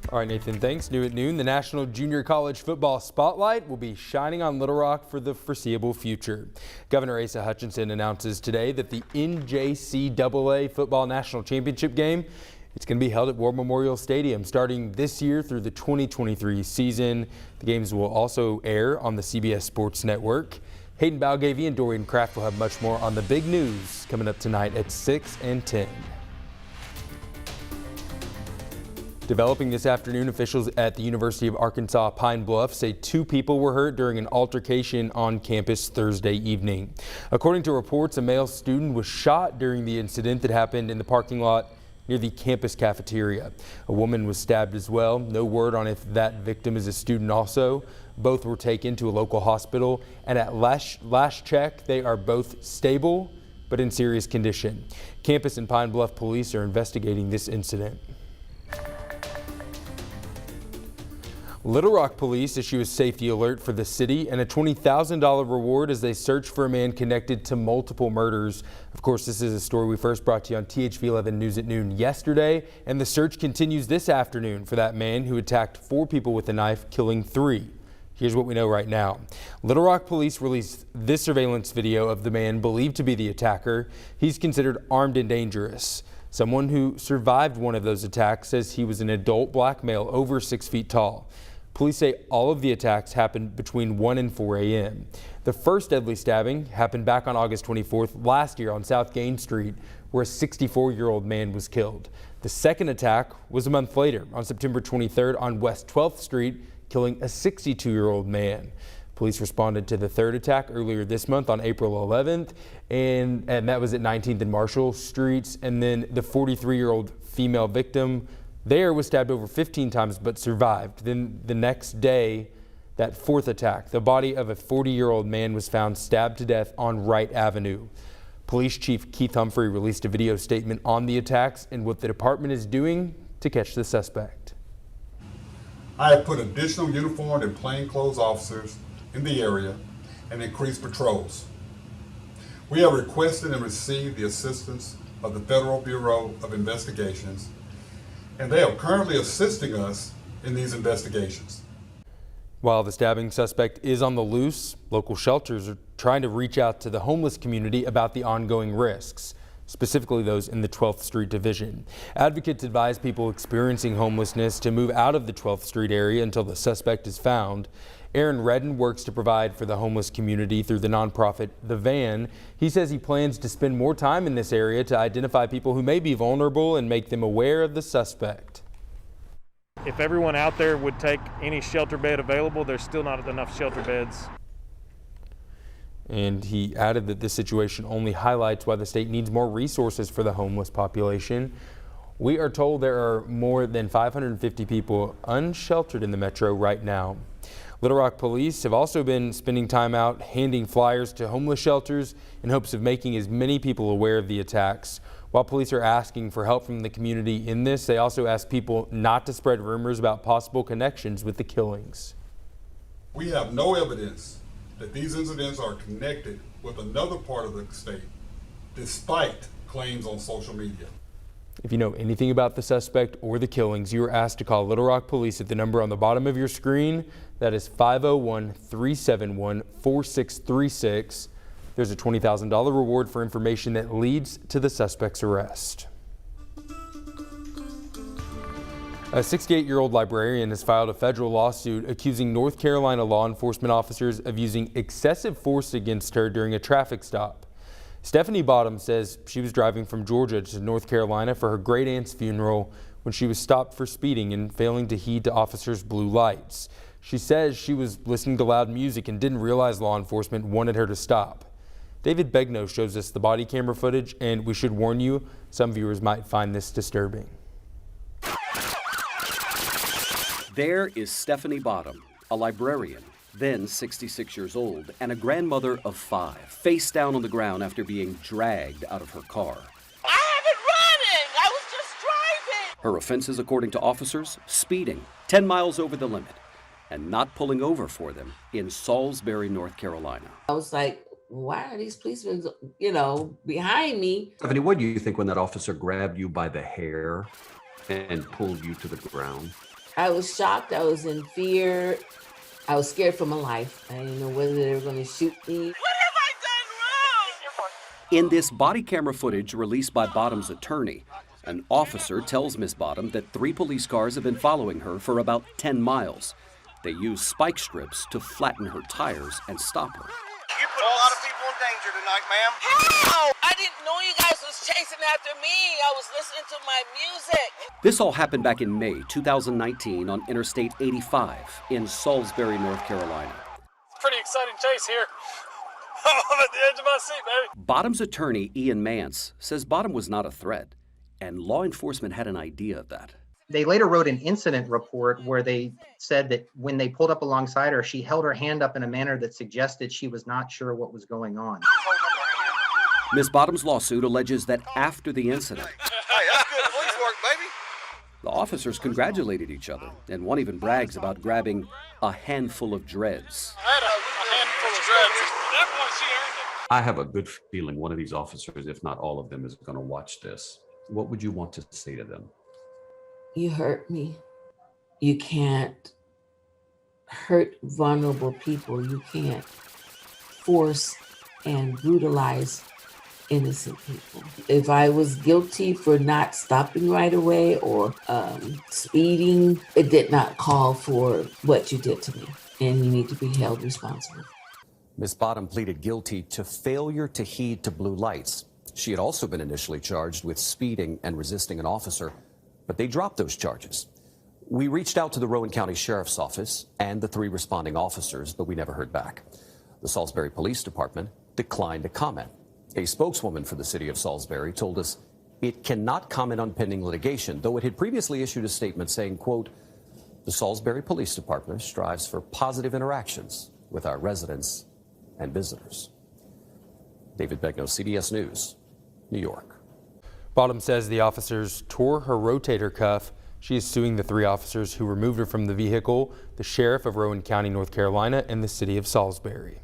All right, Nathan, thanks. New at noon, the National Junior College Football Spotlight will be shining on Little Rock for the foreseeable future. Governor Asa Hutchinson announces today that the NJCAA Football National Championship game, it's going to be held at War Memorial Stadium starting this year through the 2023 season. The games will also air on the CBS Sports Network. Hayden Balgavy and Dorian Kraft will have much more on the big news coming up tonight at 6 and 10. Developing this afternoon, officials at the University of Arkansas Pine Bluff say 2 people were hurt during an altercation on campus Thursday evening. According to reports, a male student was shot during the incident that happened in the parking lot near the campus cafeteria. A woman was stabbed as well. No word on if that victim is a student also. Both were taken to a local hospital, and at last check, they are both stable but in serious condition. Campus and Pine Bluff police are investigating this incident. Little Rock police issue a safety alert for the city and a $20,000 reward as they search for a man connected to multiple murders. Of course, this is a story we first brought to you on THV-11 News at Noon yesterday, and the search continues this afternoon for that man who attacked 4 people with a knife, killing 3. Here's what we know right now. Little Rock police released this surveillance video of the man believed to be the attacker. He's considered armed and dangerous. Someone who survived one of those attacks says he was an adult black male over 6 feet tall. Police say all of the attacks happened between 1 and 4 a.m. The first deadly stabbing happened back on August 24th last year on South Gain Street, where a 64-year-old man was killed. The second attack was a month later on September 23rd on West 12th Street, killing a 62-year-old man. Police responded to the third attack earlier this month on April 11th, and that was at 19th and Marshall Streets. And then the 43-year-old female victim there was stabbed over 15 times but survived. Then the next day, that fourth attack, the body of a 40-year-old man was found stabbed to death on Wright Avenue. Police Chief Keith Humphrey released a video statement on the attacks and what the department is doing to catch the suspect. I have put additional uniformed and plainclothes officers in the area and increased patrols. We have requested and received the assistance of the Federal Bureau of Investigations, and they are currently assisting us in these investigations. While the stabbing suspect is on the loose, local shelters are trying to reach out to the homeless community about the ongoing risks, specifically those in the 12th Street division. Advocates advise people experiencing homelessness to move out of the 12th Street area until the suspect is found. Aaron Redden works to provide for the homeless community through the nonprofit The Van. He says he plans to spend more time in this area to identify people who may be vulnerable and make them aware of the suspect. If everyone out there would take any shelter bed available, there's still not enough shelter beds. And he added that this situation only highlights why the state needs more resources for the homeless population. We are told there are more than 550 people unsheltered in the metro right now. Little Rock police have also been spending time out handing flyers to homeless shelters in hopes of making as many people aware of the attacks. While police are asking for help from the community in this, they also ask people not to spread rumors about possible connections with the killings. We have no evidence that these incidents are connected with another part of the state, despite claims on social media. If you know anything about the suspect or the killings, you are asked to call Little Rock Police at the number on the bottom of your screen. That is 501-371-4636. There's a $20,000 reward for information that leads to the suspect's arrest. A 68-year-old librarian has filed a federal lawsuit accusing North Carolina law enforcement officers of using excessive force against her during a traffic stop. Stephanie Bottom says she was driving from Georgia to North Carolina for her great aunt's funeral when she was stopped for speeding and failing to heed to officers' blue lights. She says she was listening to loud music and didn't realize law enforcement wanted her to stop. David Begno shows us the body camera footage, and we should warn you, some viewers might find this disturbing. There is Stephanie Bottom, a librarian, then 66 years old, and a grandmother of 5, face down on the ground after being dragged out of her car. I haven't running. I was just driving. Her offenses, according to officers, speeding 10 miles over the limit and not pulling over for them in Salisbury, North Carolina. I was like, why are these policemen, behind me? Stephanie, what do you think when that officer grabbed you by the hair and pulled you to the ground? I was shocked. I was in fear. I was scared for my life. I didn't know whether they were going to shoot me. In this body camera footage released by Bottom's attorney, an officer tells Miss Bottom that 3 police cars have been following her for about 10 miles. They use spike strips to flatten her tires and stop her. You put a lot of people in danger tonight, ma'am. How? I didn't know you guys was chasing after me. I was listening to my music. This all happened back in May 2019 on Interstate 85 in Salisbury, North Carolina. Pretty exciting chase here. I'm at the edge of my seat, baby. Bottom's attorney, Ian Mance, says Bottom was not a threat, and law enforcement had an idea of that. They later wrote an incident report where they said that when they pulled up alongside her, she held her hand up in a manner that suggested she was not sure what was going on. Miss Bottom's lawsuit alleges that after the incident, Hey, that's good police work, baby. the officers congratulated each other, and one even brags about grabbing a handful of dreads. I had a handful of dreads. At that point, she earned it. I have a good feeling one of these officers, if not all of them, is going to watch this. What would you want to say to them? You hurt me. You can't hurt vulnerable people. You can't force and brutalize innocent people. If I was guilty for not stopping right away or speeding, it did not call for what you did to me, and you need to be held responsible. Miss Bottom pleaded guilty to failure to heed to blue lights. She had also been initially charged with speeding and resisting an officer, but they dropped those charges. We reached out to the Rowan County Sheriff's Office and the 3 responding officers, but we never heard back. The Salisbury Police Department declined to comment. A spokeswoman for the city of Salisbury told us it cannot comment on pending litigation, though it had previously issued a statement saying, quote, "The Salisbury Police Department strives for positive interactions with our residents and visitors." David Begno, CBS News, New York. Bottom says the officers tore her rotator cuff. She is suing the 3 officers who removed her from the vehicle, the sheriff of Rowan County, North Carolina, and the city of Salisbury.